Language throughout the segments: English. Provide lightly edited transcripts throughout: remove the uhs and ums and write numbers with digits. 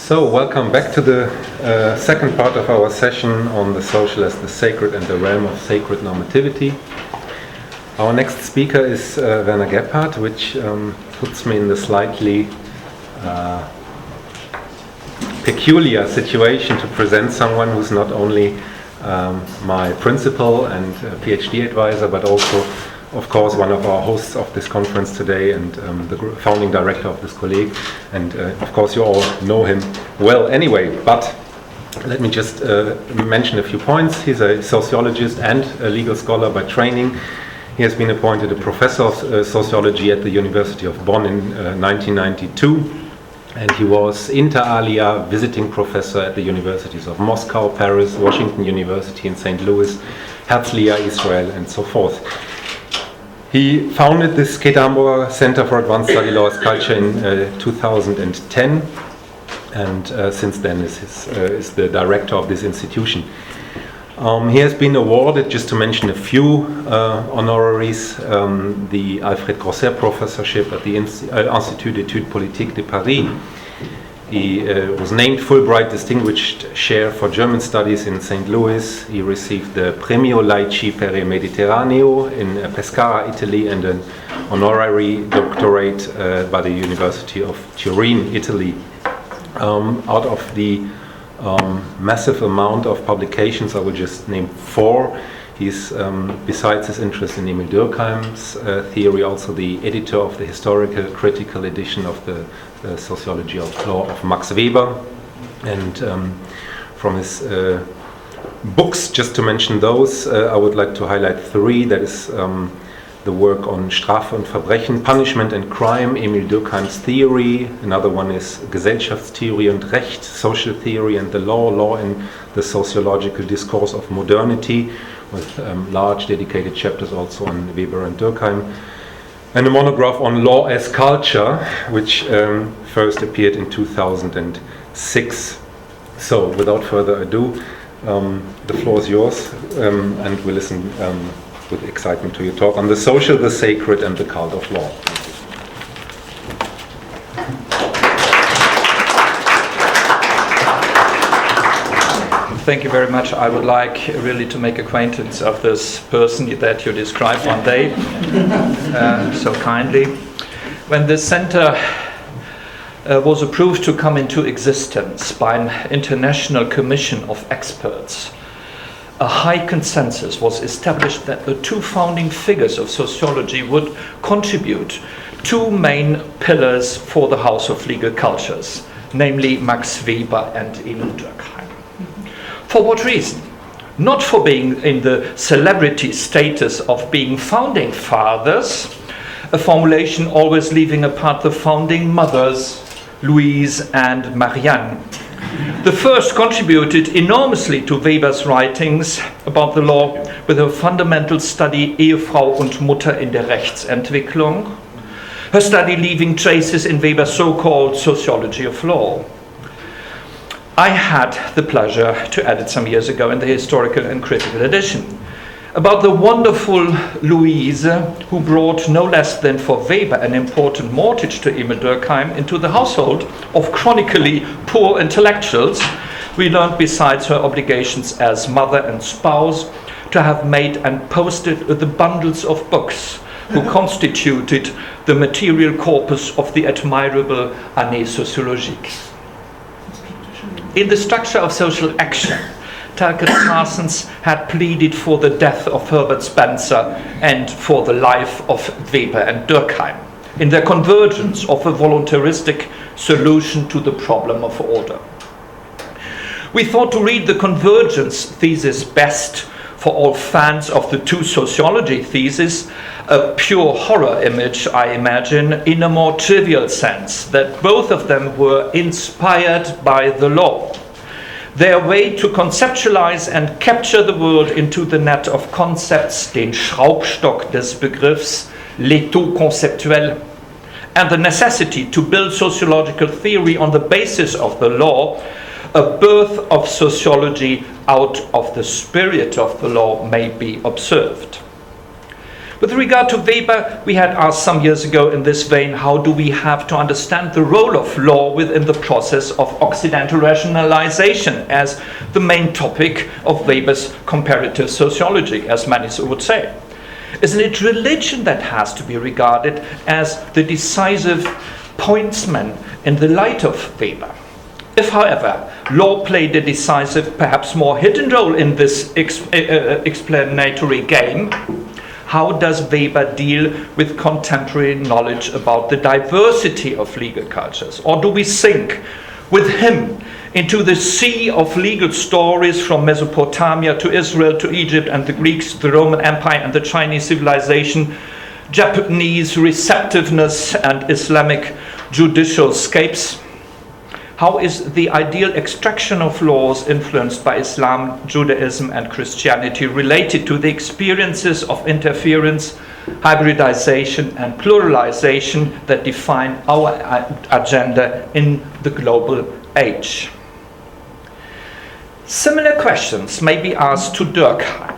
So, welcome back to the second part of our session on the social as the sacred and the realm of sacred normativity. Our next speaker is Werner Gephart, which puts me in the slightly peculiar situation to present someone who's not only my principal and PhD advisor, but also, of course, one of our hosts of this conference today and the founding director of this colleague. And of course, you all know him well anyway, but let me just mention a few points. He's a sociologist and a legal scholar by training. He has been appointed a professor of sociology at the University of Bonn in 1992. And he was inter alia visiting professor at the universities of Moscow, Paris, Washington University in St. Louis, Herzliya, Israel, and so forth. He founded this Käte Hamburger Center for Advanced Study Law as Culture in 2010, and since then is the director of this institution. He has been awarded, just to mention a few honoraries, the Alfred Grosser Professorship at the Institut d'études politiques de Paris. He was named Fulbright Distinguished Chair for German Studies in St. Louis. He received the Premio Laici per il Mediterraneo in Pescara, Italy, and an honorary doctorate by the University of Turin, Italy. Out of the massive amount of publications, I will just name 4. He's, besides his interest in Émile Durkheim's theory, also the editor of the historical critical edition of the Sociology of Law of Max Weber. And from his books, just to mention those, I would like to highlight 3. That is the work on Strafe und Verbrechen, Punishment and Crime, Émile Durkheim's theory. Another one is Gesellschaftstheorie und Recht, Social Theory and the Law in the Sociological Discourse of Modernity, with large dedicated chapters also on Weber and Durkheim. And a monograph on law as culture, which first appeared in 2006. So, without further ado, the floor is yours, and we'll listen with excitement to your talk on the social, the sacred, and the cult of law. Thank you very much. I would like really to make acquaintance of this person that you described one day so kindly. When the center was approved to come into existence by an international commission of experts, a high consensus was established that the 2 founding figures of sociology would contribute 2 main pillars for the House of Legal Cultures, namely Max Weber and Émile Durkheim. For what reason? Not for being in the celebrity status of being founding fathers, a formulation always leaving apart the founding mothers, Louise and Marianne. The first contributed enormously to Weber's writings about the law with her fundamental study Ehefrau und Mutter in der Rechtsentwicklung, her study leaving traces in Weber's so-called Sociology of Law. I had the pleasure to edit some years ago in the historical and critical edition about the wonderful Louise, who brought no less than for Weber an important mortgage to Émile Durkheim into the household of chronically poor intellectuals. We learned, besides her obligations as mother and spouse, to have made and posted the bundles of books who constituted the material corpus of the admirable Année Sociologique. In the structure of social action, Talcott Parsons had pleaded for the death of Herbert Spencer and for the life of Weber and Durkheim, in their convergence of a voluntaristic solution to the problem of order. We thought to read the convergence thesis best for all fans of the 2 sociology theses, a pure horror image, I imagine, in a more trivial sense, that both of them were inspired by the law. Their way to conceptualize and capture the world into the net of concepts, den Schraubstock des Begriffs, l'étau conceptuel, and the necessity to build sociological theory on the basis of the law, a birth of sociology out of the spirit of the law may be observed. With regard to Weber, we had asked some years ago in this vein, how do we have to understand the role of law within the process of Occidental rationalization as the main topic of Weber's comparative sociology, as many would say? Isn't it religion that has to be regarded as the decisive pointsman in the light of Weber? If, however, law played a decisive, perhaps more hidden role in this explanatory game, how does Weber deal with contemporary knowledge about the diversity of legal cultures? Or do we sink with him into the sea of legal stories from Mesopotamia to Israel to Egypt and the Greeks, the Roman Empire and the Chinese civilization, Japanese receptiveness and Islamic judicial scapes? How is the ideal extraction of laws influenced by Islam, Judaism and Christianity related to the experiences of interference, hybridization and pluralization that define our agenda in the global age? Similar questions may be asked to Durkheim,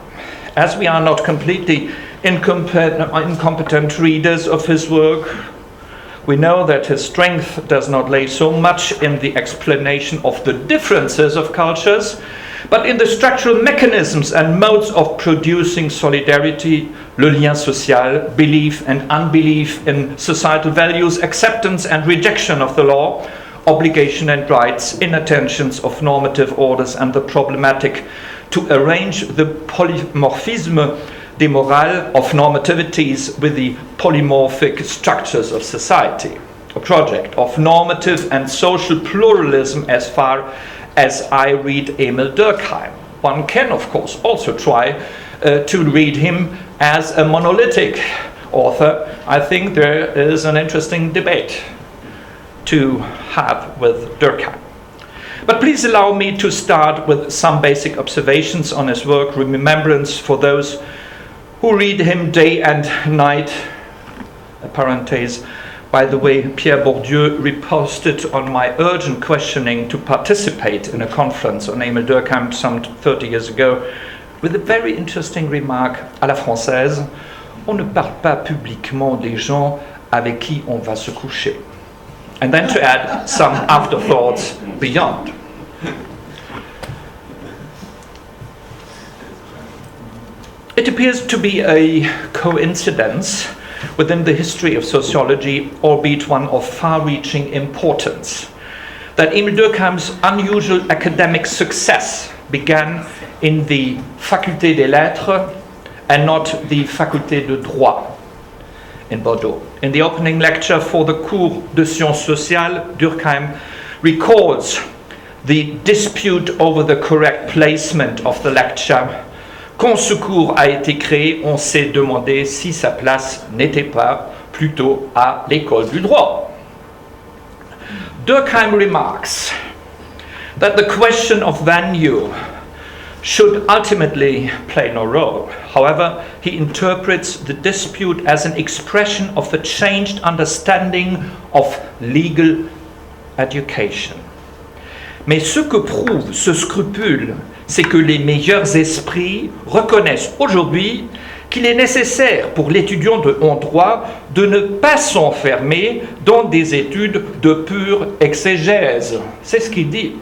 as we are not completely incompetent readers of his work. We know that his strength does not lay so much in the explanation of the differences of cultures, but in the structural mechanisms and modes of producing solidarity, le lien social, belief and unbelief in societal values, acceptance and rejection of the law, obligation and rights, inattentions of normative orders, and the problematic to arrange the polymorphisme des morales of normativities with the polymorphic structures of society. A project of normative and social pluralism as far as I read Émile Durkheim. One can, of course, also try to read him as a monolithic author. I think there is an interesting debate to have with Durkheim. But please allow me to start with some basic observations on his work, remembrance for those who read him day and night. A parenthesis. By the way, Pierre Bourdieu reposted on my urgent questioning to participate in a conference on Émile Durkheim some 30 years ago with a very interesting remark à la française: on ne parle pas publiquement des gens avec qui on va se coucher. And then to add some afterthoughts beyond. It appears to be a coincidence within the history of sociology, albeit one of far-reaching importance, that Émile Durkheim's unusual academic success began in the Faculté des Lettres and not the Faculté de Droit in Bordeaux. In the opening lecture for the Cours de Sciences Sociales, Durkheim recalls the dispute over the correct placement of the lecture. Quand ce cours a été créé, on s'est demandé si sa place n'était pas plutôt à l'école du droit. Durkheim remarks that the question of venue should ultimately play no role. However, he interprets the dispute as an expression of the changed understanding of legal education. Mais ce que prouve ce scrupule, c'est que les meilleurs esprits reconnaissent aujourd'hui qu'il est nécessaire pour l'étudiant en droit de ne pas s'enfermer dans des études de pure exégèse. C'est ce qu'il dit.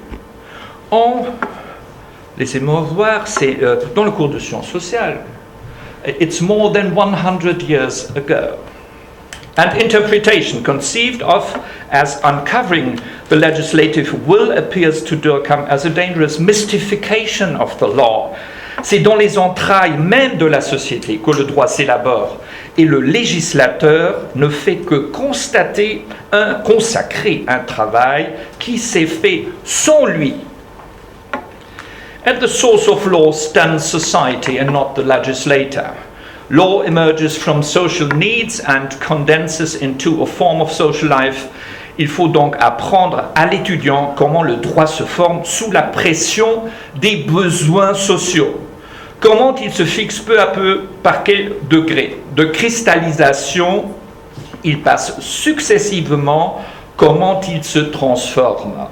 Laissez-moi voir, c'est dans le cours de sciences sociales. It's more than 100 years ago. And interpretation conceived of as uncovering the legislative will appears to Durkheim as a dangerous mystification of the law. C'est dans les entrailles même de la société que le droit s'élabore, et le législateur ne fait que consacrer un travail qui s'est fait sans lui. At the source of law stands society and not the legislator. Law emerges from social needs and condenses into a form of social life. Il faut donc apprendre à l'étudiant comment le droit se forme sous la pression des besoins sociaux. Comment il se fixe peu à peu, par quel degré de cristallisation il passe successivement, comment il se transforme.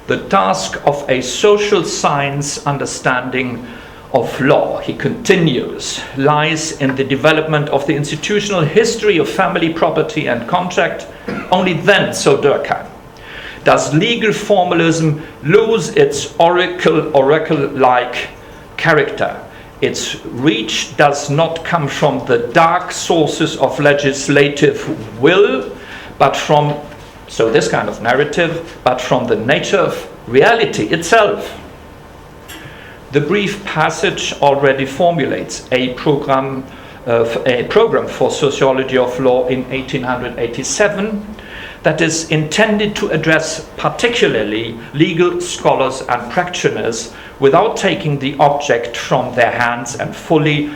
The task of a social science understanding of law, he continues, lies in the development of the institutional history of family, property and contract. Only then, so Durkheim, does legal formalism lose its oracle-like character. Its reach does not come from the dark sources of legislative will, but from, so this kind of narrative, but from the nature of reality itself. The brief passage already formulates a program for sociology of law in 1887 that is intended to address particularly legal scholars and practitioners without taking the object from their hands and fully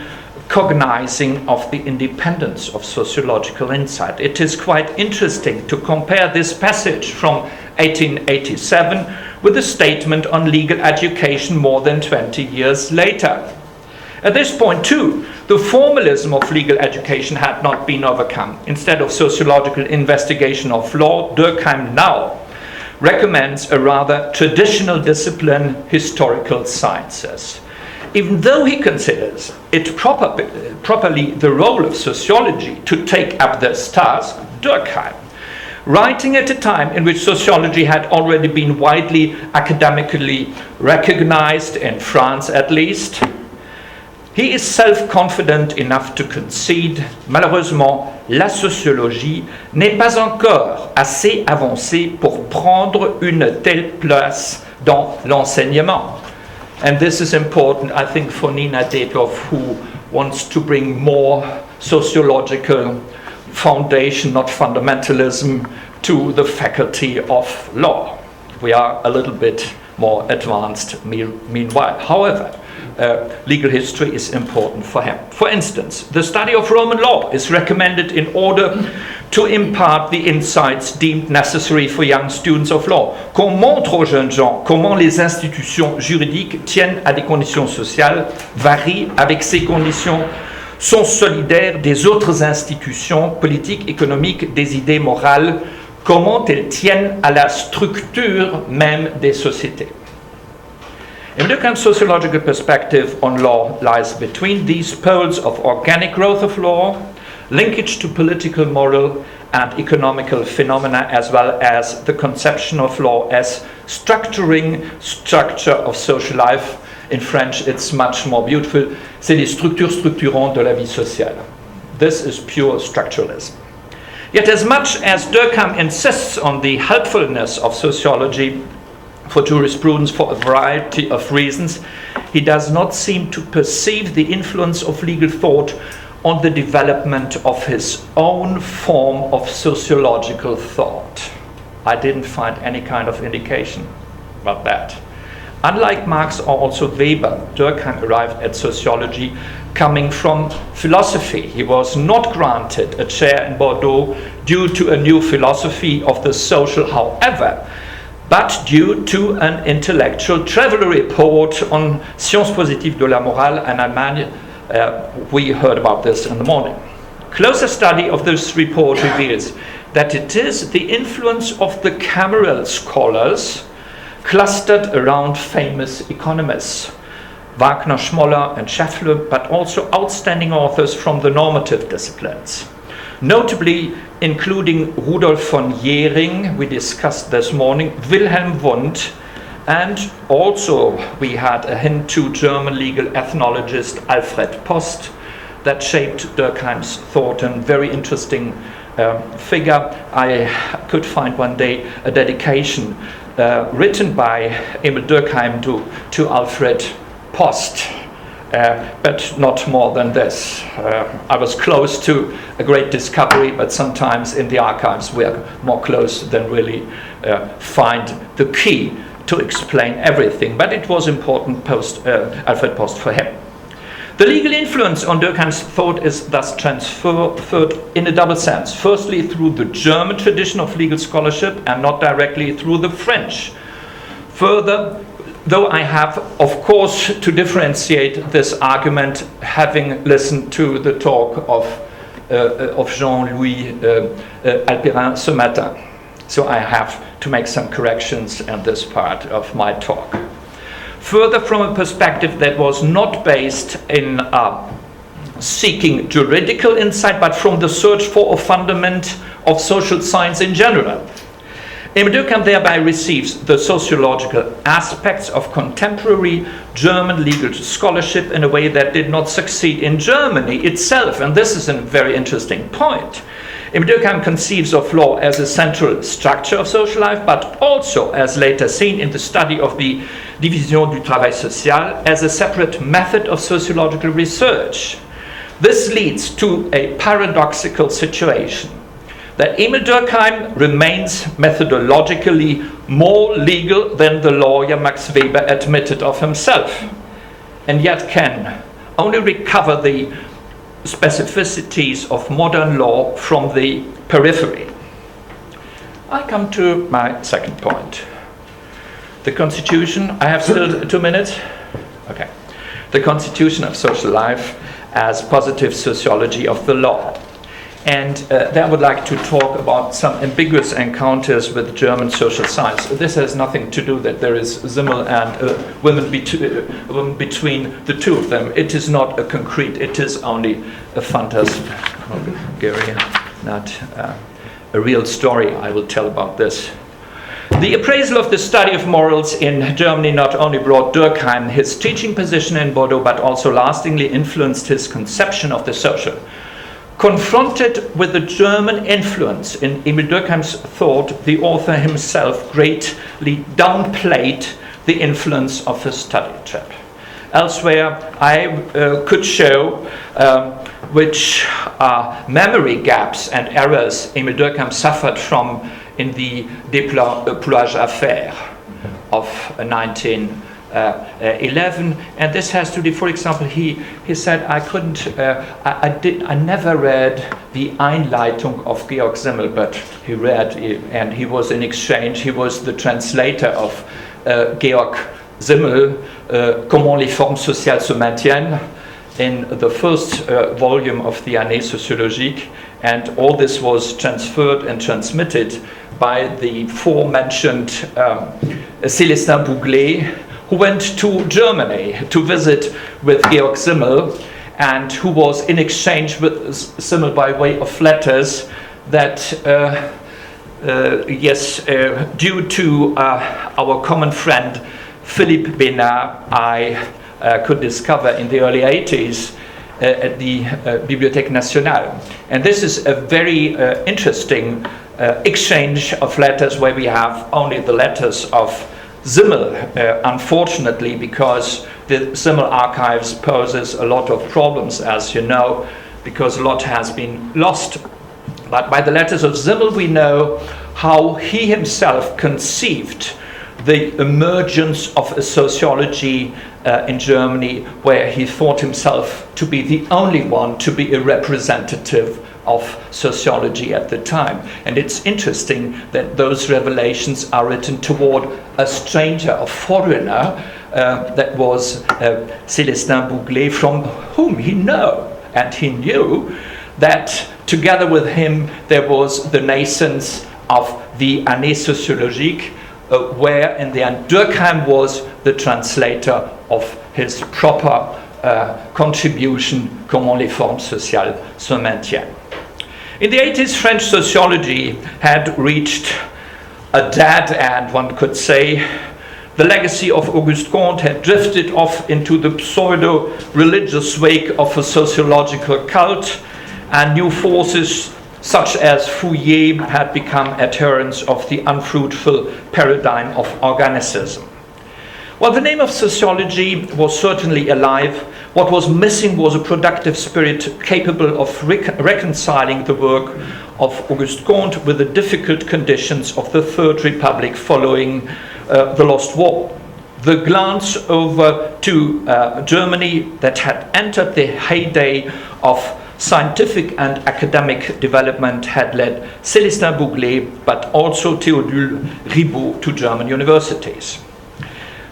cognizing of the independence of sociological insight. It is quite interesting to compare this passage from 1887 with a statement on legal education more than 20 years later. At this point too, the formalism of legal education had not been overcome. Instead of sociological investigation of law, Durkheim now recommends a rather traditional discipline, historical sciences. Even though he considers it properly the role of sociology to take up this task, Durkheim, writing at a time in which sociology had already been widely academically recognized, in France at least, he is self-confident enough to concede, malheureusement, la sociologie n'est pas encore assez avancée pour prendre une telle place dans l'enseignement. And this is important, I think, for Nina Dethoff, who wants to bring more sociological foundation, not fundamentalism, to the faculty of law. We are a little bit more advanced meanwhile. However, legal history is important for him. For instance, the study of Roman law is recommended in order to impart the insights deemed necessary for young students of law, qu'on montre aux jeunes gens comment les institutions juridiques tiennent à des conditions sociales, varient avec ces conditions, sont solidaires des autres institutions politiques, économiques, des idées morales, comment elles tiennent à la structure même des sociétés. In Durkheim's sociological perspective on law lies between these poles of organic growth of law, linkage to political, moral, and economical phenomena, as well as the conception of law as structure of social life. In French, it's much more beautiful. C'est les structures structurantes de la vie sociale. This is pure structuralism. Yet as much as Durkheim insists on the helpfulness of sociology for jurisprudence for a variety of reasons, he does not seem to perceive the influence of legal thought on the development of his own form of sociological thought. I didn't find any kind of indication about that. Unlike Marx or also Weber, Durkheim arrived at sociology coming from philosophy. He was not granted a chair in Bordeaux due to a new philosophy of the social, however, but due to an intellectual traveler report on Sciences positives de la morale in Allemagne. We heard about this in the morning. Closer study of this report reveals that it is the influence of the cameral scholars clustered around famous economists, Wagner, Schmoller and Scheffler, but also outstanding authors from the normative disciplines, notably including Rudolf von Jhering, we discussed this morning, Wilhelm Wundt, and also we had a hint to German legal ethnologist Alfred Post that shaped Durkheim's thought, and very interesting figure. I could find one day a dedication written by Émile Durkheim to Alfred Post, but not more than this. I was close to a great discovery, but sometimes in the archives we are more close than really find the key to explain everything. But it was important Alfred Post for him. The legal influence on Durkheim's thought is thus transferred in a double sense. Firstly, through the German tradition of legal scholarship and not directly through the French. Further, though I have, of course, to differentiate this argument, having listened to the talk of Jean-Louis Halpérin ce matin. So I have to make some corrections in this part of my talk. further from a perspective that was not based in seeking juridical insight, but from the search for a fundament of social science in general. Émile Durkheim thereby receives the sociological aspects of contemporary German legal scholarship in a way that did not succeed in Germany itself, and this is a very interesting point. Émile Durkheim conceives of law as a central structure of social life, but also, as later seen in the study of the division du travail social, as a separate method of sociological research. This leads to a paradoxical situation, that Émile Durkheim remains methodologically more legal than the lawyer Max Weber admitted of himself, and yet can only recover the specificities of modern law from the periphery. I come to my second point. The Constitution, I have still 2 minutes? Okay. The Constitution of Social Life as positive sociology of the law. And there I would like to talk about some ambiguous encounters with German social science. This has nothing to do that there is Simmel and women between the two of them. It is not a concrete, it is only a phantasmagoria, not a real story I will tell about this. The appraisal of the study of morals in Germany not only brought Durkheim his teaching position in Bordeaux, but also lastingly influenced his conception of the social. Confronted with the German influence in Émile Durkheim's thought, the author himself greatly downplayed the influence of his study trip. Elsewhere, I could show which memory gaps and errors Émile Durkheim suffered from in the Déplage affair of 1911, and this has to do, for example, he said, I never read the Einleitung of Georg Simmel, but he read, and he was in exchange, he was the translator of Georg Simmel, Comment les formes sociales se maintiennent, in the first volume of the Année sociologique, and all this was transferred and transmitted by the aforementioned Célestin Bouglet, who went to Germany to visit with Georg Simmel, and who was in exchange with Simmel by way of letters that, due to our common friend Philippe Bénard, I could discover in the early 80s at the Bibliothèque Nationale. And this is a very interesting exchange of letters where we have only the letters of Simmel, unfortunately, because the Simmel archives poses a lot of problems, as you know, because a lot has been lost. But by the letters of Simmel we know how he himself conceived the emergence of a sociology in Germany, where he thought himself to be the only one to be a representative of sociology at the time. And it's interesting that those revelations are written toward a stranger, a foreigner, that was Célestin Bouglet, from whom he knew, and he knew that together with him there was the nascence of the Année sociologique, where in the end Durkheim was the translator of his proper contribution, Comment les formes sociales se maintiennent. In the 80s, French sociology had reached a dead end, one could say. The legacy of Auguste Comte had drifted off into the pseudo-religious wake of a sociological cult, and new forces such as Fourier had become adherents of the unfruitful paradigm of organicism. While the name of sociology was certainly alive, what was missing was a productive spirit capable of reconciling the work of Auguste Comte with the difficult conditions of the Third Republic following the Lost War. The glance over to Germany that had entered the heyday of scientific and academic development had led Célestin Bouglet, but also Théodule Ribot, to German universities.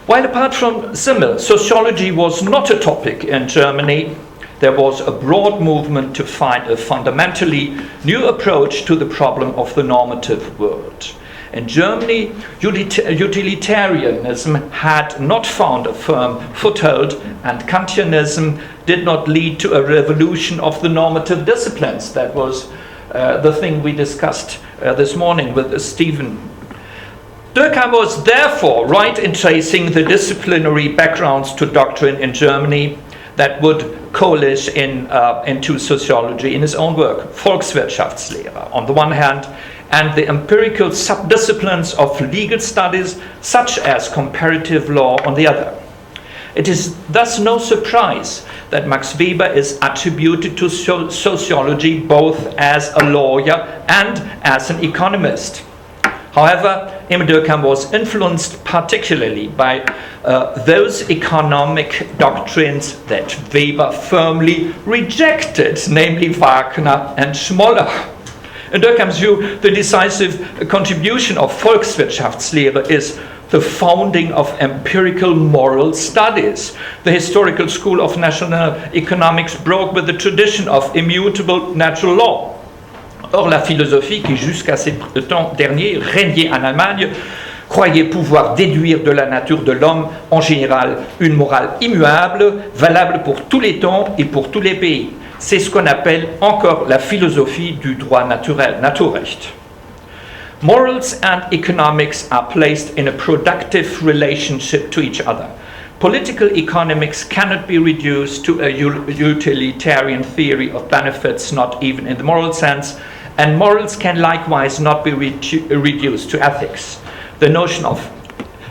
While apart from Simmel, sociology was not a topic in Germany, there was a broad movement to find a fundamentally new approach to the problem of the normative world. In Germany, utilitarianism had not found a firm foothold, and Kantianism did not lead to a revolution of the normative disciplines. That was the thing we discussed this morning with Stephen. Durkheim was therefore right in tracing the disciplinary backgrounds to doctrine in Germany that would coalesce into sociology in his own work, Volkswirtschaftslehre on the one hand, and the empirical subdisciplines of legal studies such as comparative law on the other. It is thus no surprise that Max Weber is attributed to sociology both as a lawyer and as an economist. However, Émile Durkheim was influenced particularly by those economic doctrines that Weber firmly rejected, namely Wagner and Schmoller. In Durkheim's view, the decisive contribution of Volkswirtschaftslehre is the founding of empirical moral studies. The historical school of national economics broke with the tradition of immutable natural law. Or, la philosophie qui jusqu'à ces temps derniers régnait en Allemagne croyait pouvoir déduire de la nature de l'homme en général une morale immuable, valable pour tous les temps et pour tous les pays. C'est ce qu'on appelle encore la philosophie du droit naturel, Naturrecht. Morals and economics are placed in a productive relationship to each other. Political economics cannot be reduced to a utilitarian theory of benefits, not even in the moral sense, and morals can likewise not be reduced to ethics. The notion of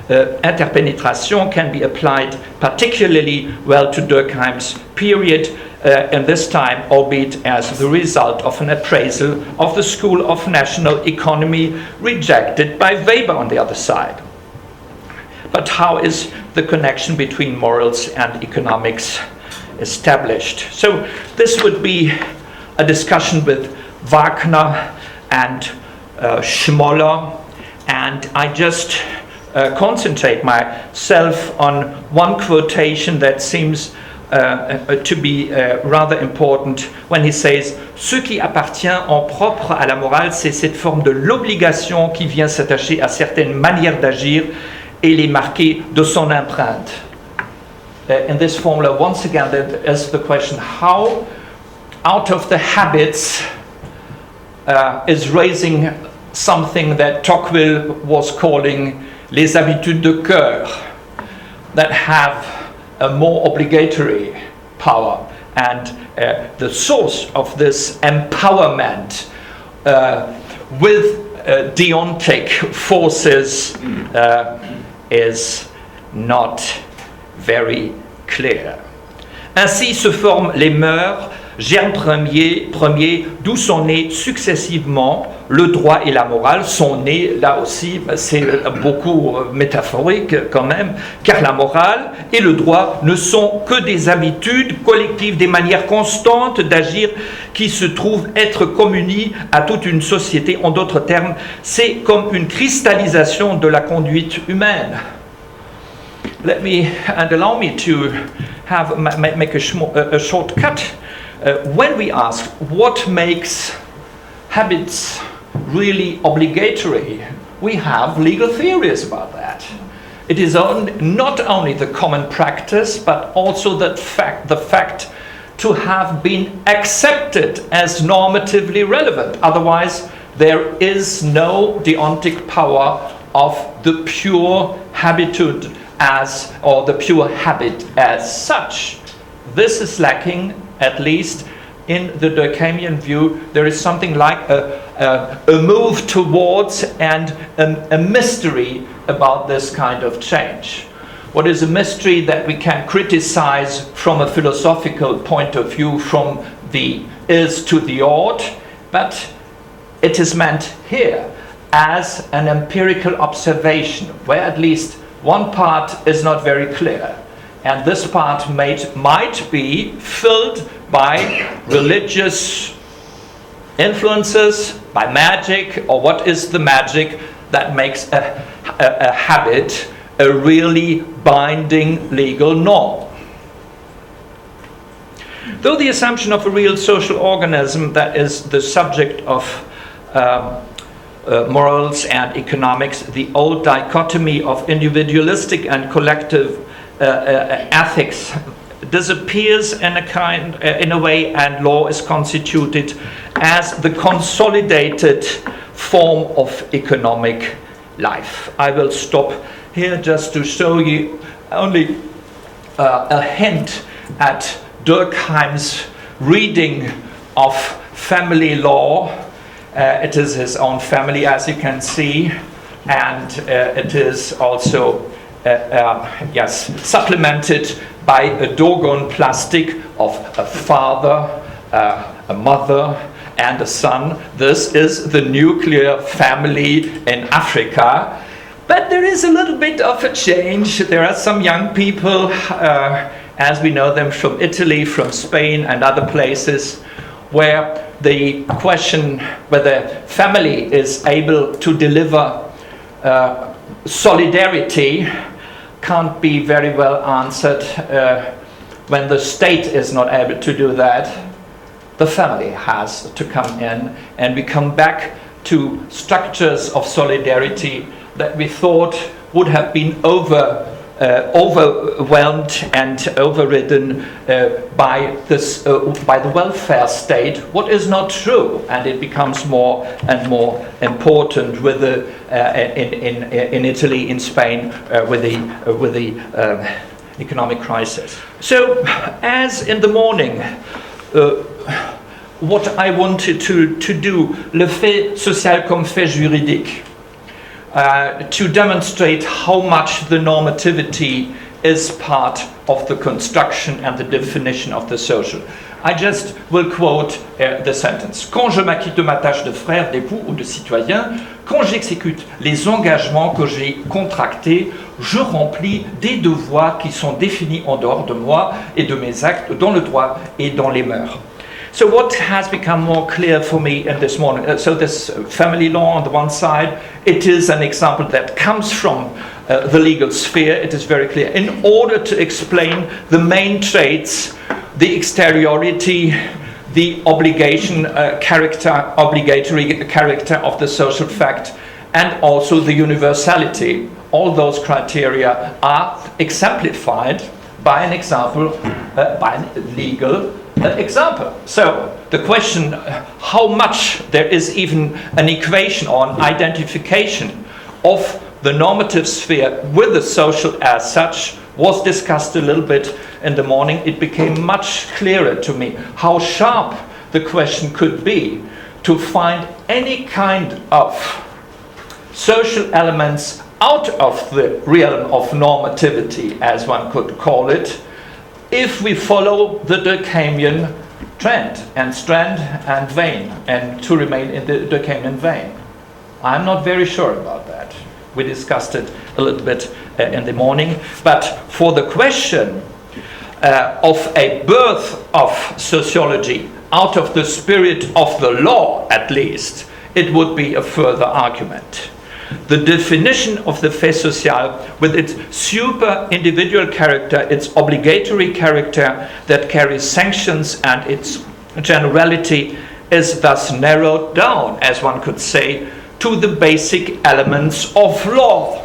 interpenetration can be applied particularly well to Durkheim's period, and this time, albeit as the result of an appraisal of the school of national economy rejected by Weber on the other side. But how is the connection between morals and economics established? So this would be a discussion with Wagner and Schmoller, and I just concentrate myself on one quotation that seems to be rather important when he says « Ce qui appartient en propre à la morale, c'est cette forme de l'obligation qui vient s'attacher à certaines manières d'agir et les marquer de son empreinte. » In this formula, once again, there is the question, how out of the habits is raising something that Tocqueville was calling les habitudes de cœur, that have a more obligatory power, and the source of this empowerment with deontic forces is not very clear. Ainsi se forment les mœurs, germe premier, d'où sont nés successivement le droit et la morale. Sont nés, là aussi, c'est beaucoup métaphorique quand même, car la morale et le droit ne sont que des habitudes collectives, des manières constantes d'agir qui se trouvent être communies à toute une société. En d'autres termes, c'est comme une cristallisation de la conduite humaine. Let me, and allow me to make a shortcut. When we ask what makes habits really obligatory, we have legal theories about that. It is not only the common practice, but also the fact to have been accepted as normatively relevant. Otherwise, there is no deontic power of the pure habitude or the pure habit as such. This is lacking, at least in the Durkheimian view. There is something like a move towards and a mystery about this kind of change. What is a mystery that we can criticize from a philosophical point of view, from the is to the ought, but it is meant here as an empirical observation, where at least one part is not very clear. And this part might be filled by religious influences, by magic, or what is the magic that makes a habit a really binding legal norm. Though the assumption of a real social organism that is the subject of morals and economics, the old dichotomy of individualistic and collective ethics disappears in a way, and law is constituted as the consolidated form of economic life. I will stop here just to show you only a hint at Durkheim's reading of family law. It is his own family, as you can see, and it is also supplemented by a dogon plastic of a father, a mother, and a son. This is the nuclear family in Africa. But there is a little bit of a change. There are some young people, as we know them from Italy, from Spain, and other places, where the question whether family is able to deliver solidarity can't be very well answered when the state is not able to do that. The family has to come in, and we come back to structures of solidarity that we thought would have been overwhelmed and overridden by the welfare state. What is not true, and it becomes more and more important with in Italy, in Spain, with the economic crisis. So, as in the morning, what I wanted to do, le fait social comme fait juridique, to demonstrate how much the normativity is part of the construction and the definition of the social. I just will quote the sentence. Quand je m'acquitte de ma tâche de frère, d'époux ou de citoyen, quand j'exécute les engagements que j'ai contractés, je remplis des devoirs qui sont définis en dehors de moi et de mes actes dans le droit et dans les mœurs. So what has become more clear for me in this morning, so this family law on the one side, it is an example that comes from the legal sphere, it is very clear. In order to explain the main traits, the exteriority, the obligation obligatory character of the social fact, and also the universality, all those criteria are exemplified by an example, by a legal example. So the question how much there is even an equation or an identification of the normative sphere with the social as such was discussed a little bit in the morning. It became much clearer to me how sharp the question could be to find any kind of social elements out of the realm of normativity, as one could call it, if we follow the Durkheimian trend and strand and vein, and to remain in the Durkheimian vein. I'm not very sure about that. We discussed it a little bit in the morning. But for the question of a birth of sociology out of the spirit of the law, at least, it would be a further argument. The definition of the fait social with its super-individual character, its obligatory character that carries sanctions, and its generality is thus narrowed down, as one could say, to the basic elements of law.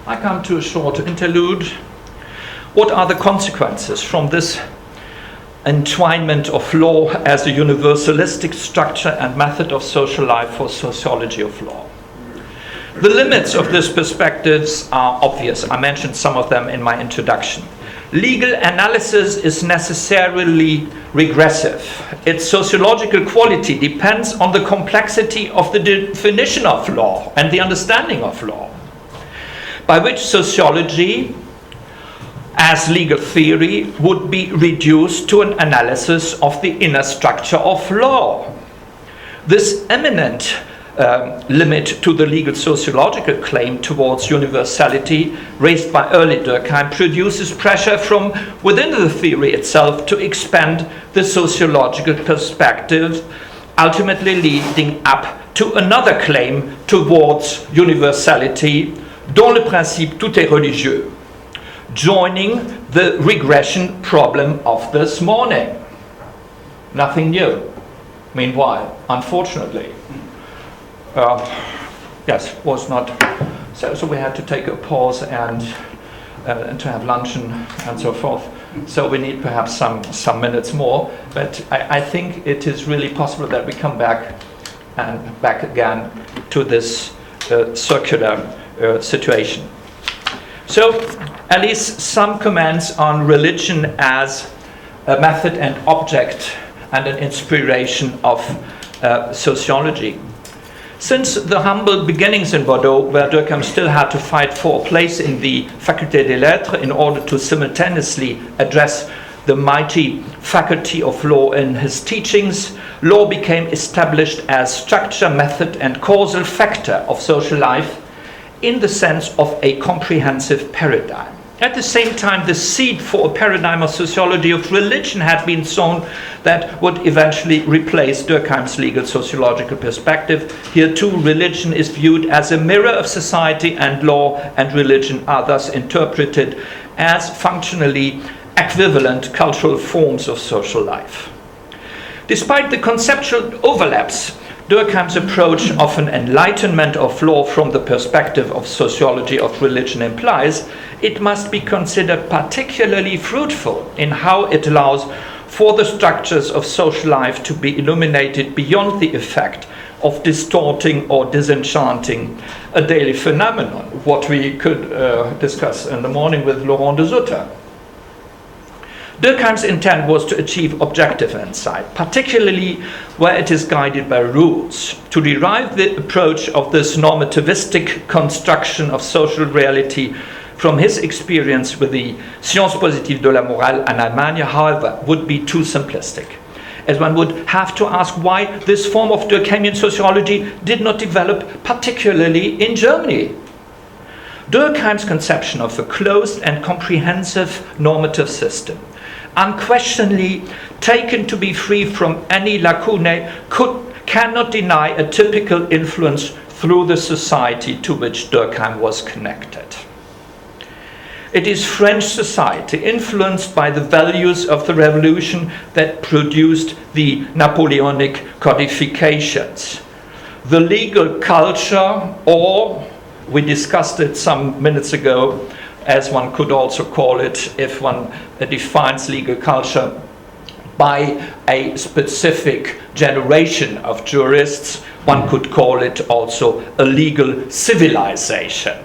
I come to a short interlude. What are the consequences from this entwinement of law as a universalistic structure and method of social life for sociology of law? The limits of these perspectives are obvious. I mentioned some of them in my introduction. Legal analysis is necessarily regressive. Its sociological quality depends on the complexity of the definition of law and the understanding of law, by which sociology as legal theory would be reduced to an analysis of the inner structure of law. This eminent limit to the legal sociological claim towards universality raised by early Durkheim produces pressure from within the theory itself to expand the sociological perspective, ultimately leading up to another claim towards universality, dont le principe tout est religieux, joining the regression problem of this morning. Nothing new. meanwhile, unfortunately, was not. So we had to take a pause and to have lunch and so forth. So we need perhaps some minutes more. But I think it is really possible that we come back again to this circular situation. So at least some comments on religion as a method and object and an inspiration of sociology. Since the humble beginnings in Bordeaux, where Durkheim still had to fight for a place in the Faculté des Lettres in order to simultaneously address the mighty faculty of law in his teachings, law became established as structure, method, and causal factor of social life in the sense of a comprehensive paradigm. At the same time, the seed for a paradigm of sociology of religion had been sown that would eventually replace Durkheim's legal sociological perspective. Here too, religion is viewed as a mirror of society, and law and religion are thus interpreted as functionally equivalent cultural forms of social life. Despite the conceptual overlaps, Durkheim's approach of an enlightenment of law from the perspective of sociology of religion implies it must be considered particularly fruitful in how it allows for the structures of social life to be illuminated beyond the effect of distorting or disenchanting a daily phenomenon, what we could discuss in the morning with Laurent de Sutter. Durkheim's intent was to achieve objective insight, particularly where it is guided by rules. To derive the approach of this normativistic construction of social reality from his experience with the Sciences positives de la morale in Allemagne, however, would be too simplistic, as one would have to ask why this form of Durkheimian sociology did not develop particularly in Germany. Durkheim's conception of a closed and comprehensive normative system, unquestionably taken to be free from any lacunae, cannot deny a typical influence through the society to which Durkheim was connected. It is French society, influenced by the values of the revolution, that produced the Napoleonic codifications. The legal culture, or, we discussed it some minutes ago, as one could also call it if one defines legal culture by a specific generation of jurists, one could call it also a legal civilization.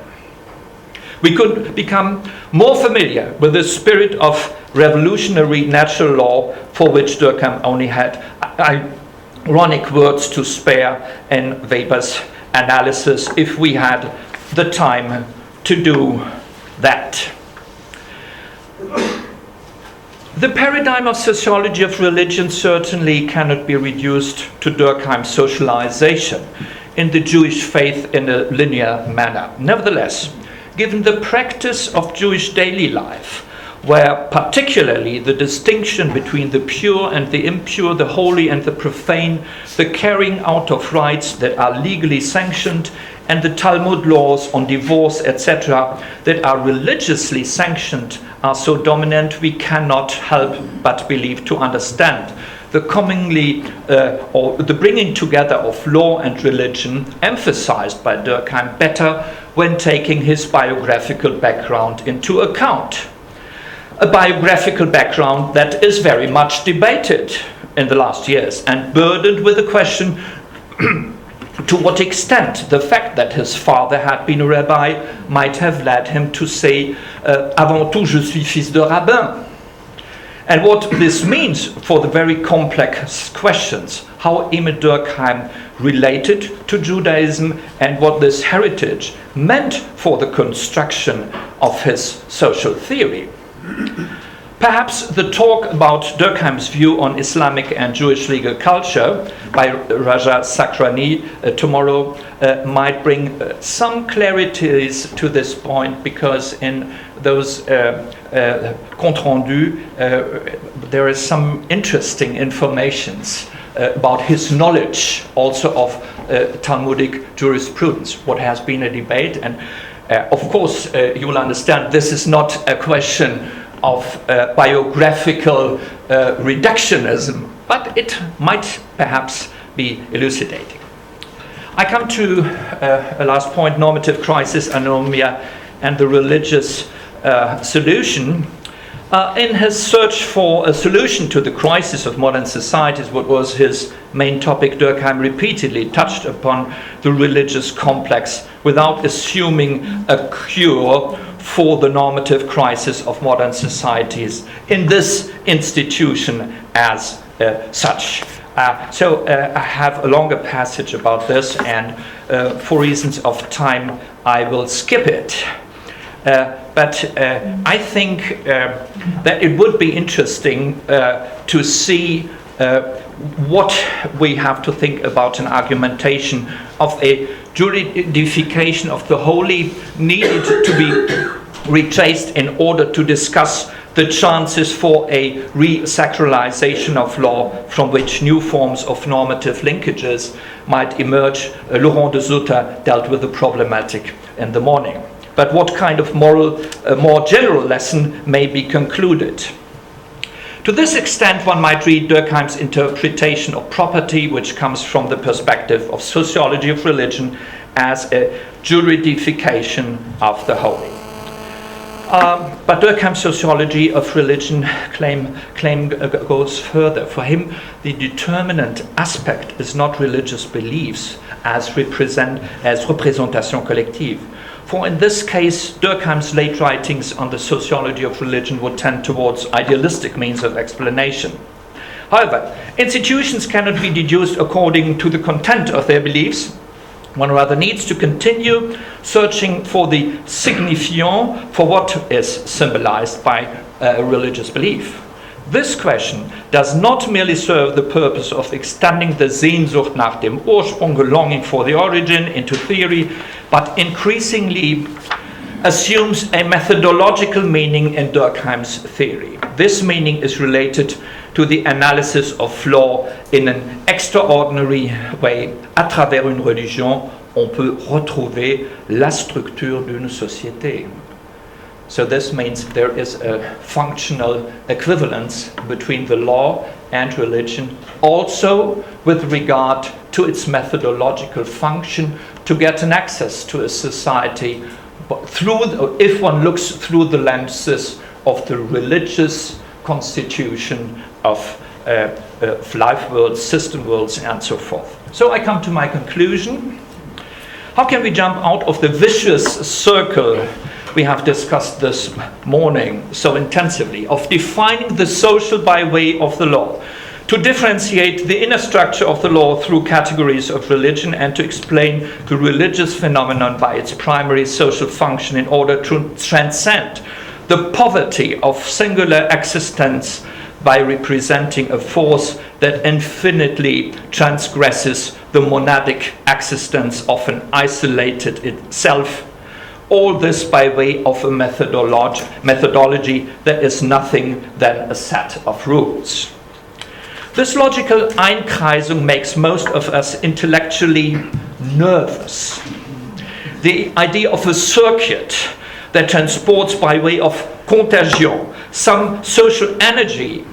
We could become more familiar with the spirit of revolutionary natural law, for which Durkheim only had ironic words to spare in Weber's analysis, if we had the time to do that. The paradigm of sociology of religion certainly cannot be reduced to Durkheim's socialization in the Jewish faith in a linear manner. Nevertheless, given the practice of Jewish daily life, where particularly the distinction between the pure and the impure, the holy and the profane, the carrying out of rites that are legally sanctioned, and the Talmud laws on divorce, etc., that are religiously sanctioned, are so dominant, we cannot help but believe to understand the commonly or the bringing together of law and religion emphasized by Durkheim better when taking his biographical background into account. A biographical background that is very much debated in the last years and burdened with the question to what extent the fact that his father had been a rabbi might have led him to say, avant tout je suis fils de rabbin. And what this means for the very complex questions, how Émile Durkheim related to Judaism and what this heritage meant for the construction of his social theory. Perhaps the talk about Durkheim's view on Islamic and Jewish legal culture by Raja Sakrani tomorrow might bring some clarities to this point, because in those compte rendu there is some interesting informations about his knowledge also of Talmudic jurisprudence. What has been a debate, and of course you will understand this is not a question of biographical reductionism, but it might perhaps be elucidating. I come to a last point, normative crisis, anomia, and the religious solution. In his search for a solution to the crisis of modern societies, what was his main topic, Durkheim repeatedly touched upon the religious complex without assuming a cure for the normative crisis of modern societies in this institution as such. So I have a longer passage about this, and for reasons of time I will skip it. But I think that it would be interesting to see what we have to think about an argumentation of a juridification of the holy needed to be retraced in order to discuss the chances for a re-sacralization of law from which new forms of normative linkages might emerge. Laurent de Sutter dealt with the problematic in the morning. But what kind of moral, more general lesson may be concluded? To this extent, one might read Durkheim's interpretation of property, which comes from the perspective of sociology of religion, as a juridification of the holy. But Durkheim's sociology of religion claim goes further. For him, the determinant aspect is not religious beliefs as représentation collective. For in this case, Durkheim's late writings on the sociology of religion would tend towards idealistic means of explanation. However, institutions cannot be deduced according to the content of their beliefs. One rather needs to continue searching for the signifiant for what is symbolized by a religious belief. This question does not merely serve the purpose of extending the Sehnsucht nach dem Ursprung, longing for the origin, into theory, but increasingly assumes a methodological meaning in Durkheim's theory. This meaning is related to the analysis of law in an extraordinary way. À travers une religion, on peut retrouver la structure d'une société. So this means there is a functional equivalence between the law and religion, also with regard to its methodological function to get an access to a society if one looks through the lenses of the religious constitution of life worlds, system worlds, and so forth. So I come to my conclusion. How can we jump out of the vicious circle we have discussed this morning so intensively of defining the social by way of the law, to differentiate the inner structure of the law through categories of religion, and to explain the religious phenomenon by its primary social function in order to transcend the poverty of singular existence by representing a force that infinitely transgresses the monadic existence of an isolated itself. All this by way of a methodology that is nothing than a set of rules. This logical Einkreisung makes most of us intellectually nervous. The idea of a circuit that transports by way of contagion some social energy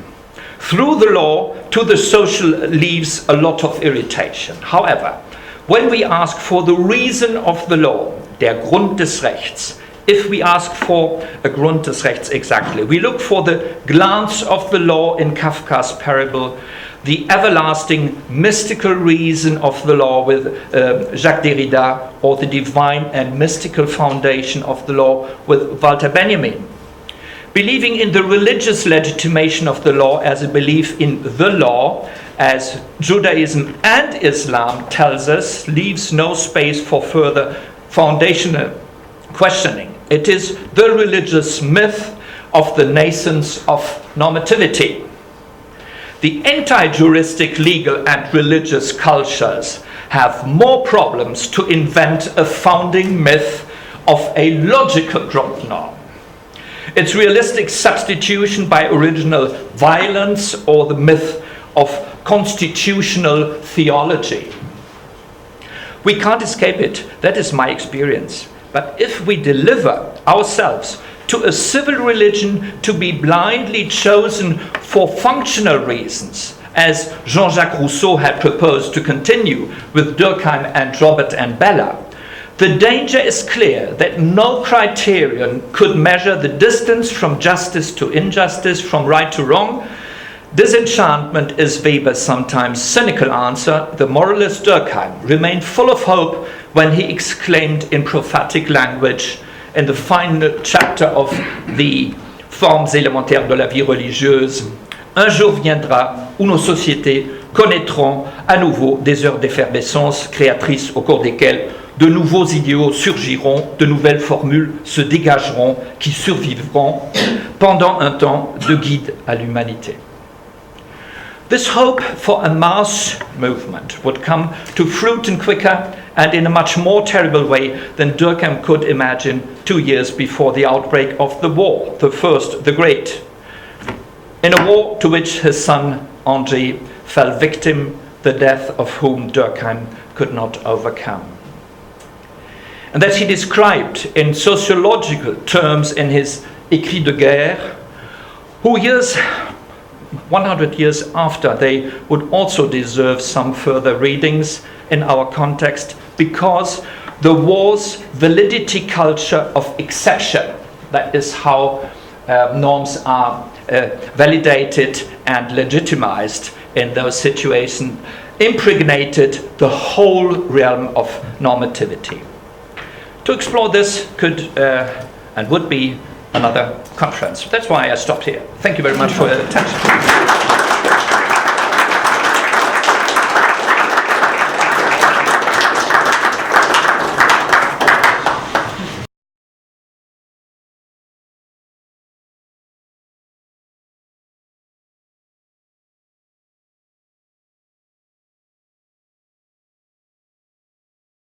through the law to the social leaves a lot of irritation. However, when we ask for the reason of the law, der Grund des Rechts, if we ask for a Grund des Rechts exactly, we look for the glance of the law in Kafka's parable, the everlasting mystical reason of the law with Jacques Derrida, or the divine and mystical foundation of the law with Walter Benjamin. Believing in the religious legitimation of the law as a belief in the law, as Judaism and Islam tells us, leaves no space for further foundational questioning. It is the religious myth of the nascence of normativity. The anti-juristic legal and religious cultures have more problems to invent a founding myth of a logical Grundnorm. Its realistic substitution by original violence, or the myth of constitutional theology. We can't escape it. That is my experience. But if we deliver ourselves to a civil religion to be blindly chosen for functional reasons as Jean-Jacques Rousseau had proposed to continue with Durkheim and Robert and Bella, the danger is clear that no criterion could measure the distance from justice to injustice, from right to wrong. Disenchantment is Weber's sometimes cynical answer. The moralist Durkheim remained full of hope when he exclaimed in prophetic language in the final chapter of the Formes élémentaires de la vie religieuse, un jour viendra où nos sociétés connaîtront à nouveau des heures d'effervescence créatrices au cours desquelles de nouveaux idéaux surgiront, de nouvelles formules se dégageront qui survivront pendant un temps de guide à l'humanité. This hope for a mass movement would come to fruition quicker and in a much more terrible way than Durkheim could imagine 2 years before the outbreak of the war, the First, the Great. In a war to which his son André fell victim, the death of whom Durkheim could not overcome. And that he described in sociological terms in his Écrits de guerre, who 100 years after, they would also deserve some further readings in our context, because the war's validity culture of exception, that is how norms are validated and legitimized in those situations, impregnated the whole realm of normativity. To explore this could and would be another conference. That's why I stopped here. Thank you very much for your attention.